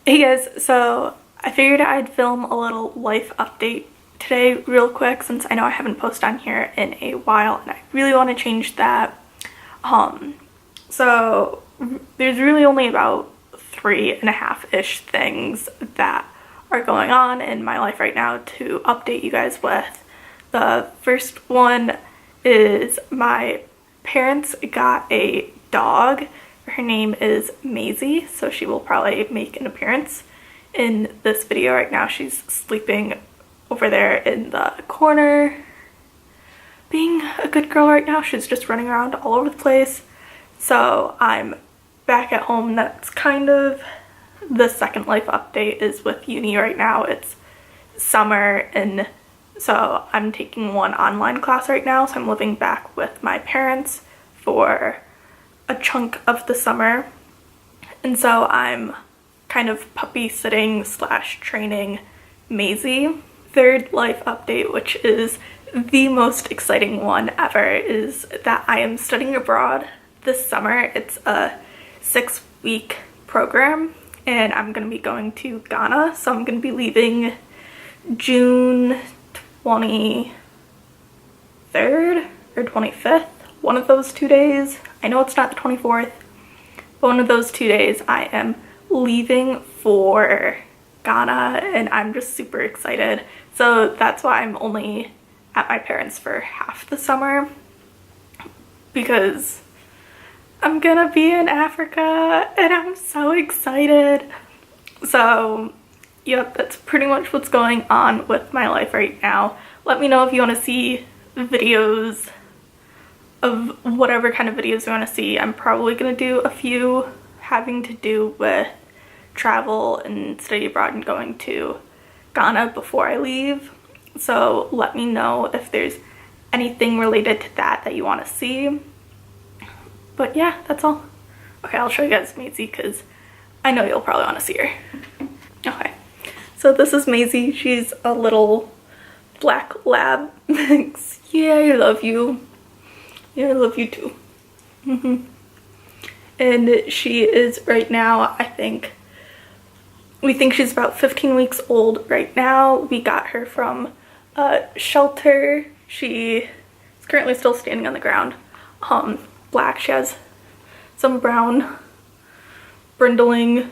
Hey guys, so I figured I'd film a little life update today real quick since I know I haven't posted on here in a while and I really want to change that. So there's really only about 3.5-ish things that are going on in my life right now to update you guys with. The first one is my parents got a dog. Her name is Maisie, so she will probably make an appearance in this video. Right now she's sleeping over there in the corner, being a good girl right now. She's just running around all over the place. So I'm back at home. That's kind of the second life update is with uni right now. It's summer and so I'm taking one online class right now. So I'm living back with my parents for a chunk of the summer, and so I'm kind of puppy sitting / training Maisie. Third life update, which is the most exciting one ever, is that I am studying abroad this summer. It's a 6-week program and I'm going to be going to Ghana, so I'm going to be leaving June 23rd or 25th, one of those 2 days. I know it's not the 24th, but one of those 2 days I am leaving for Ghana and I'm just super excited. So that's why I'm only at my parents' for half the summer, because I'm gonna be in Africa and I'm so excited. So yep, that's pretty much what's going on with my life right now. Let me know if you want to see videos of whatever kind of videos you want to see. I'm probably going to do a few having to do with travel and study abroad and going to Ghana before I leave. So let me know if there's anything related to that you want to see. But yeah, that's all. Okay, I'll show you guys Maisie because I know you'll probably want to see her. Okay, so this is Maisie. She's a little black lab mix. Yeah, I love you. Yeah, I love you too. And she is right now, we think she's about 15 weeks old right now. We got her from a shelter. She is currently still standing on the ground. Black. She has some brown brindling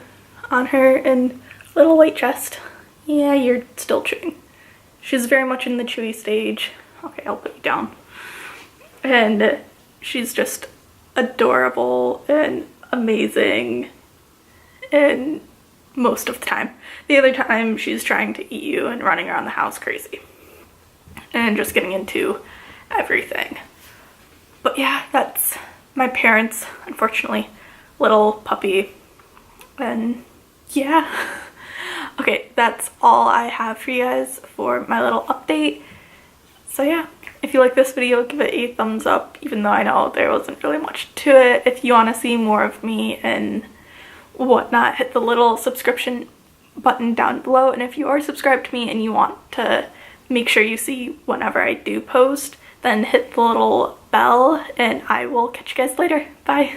on her and a little white chest. Yeah, you're still chewing. She's very much in the chewy stage. Okay, I'll put you down. And she's just adorable and amazing, and most of the time. The other time she's trying to eat you and running around the house crazy and just getting into everything. But yeah, that's my parents, unfortunately, little puppy. And yeah. Okay, that's all I have for you guys for my little update. So yeah, if you like this video, give it a thumbs up, even though I know there wasn't really much to it. If you want to see more of me and whatnot, hit the little subscription button down below. And if you are subscribed to me and you want to make sure you see whenever I do post, then hit the little bell and I will catch you guys later. Bye.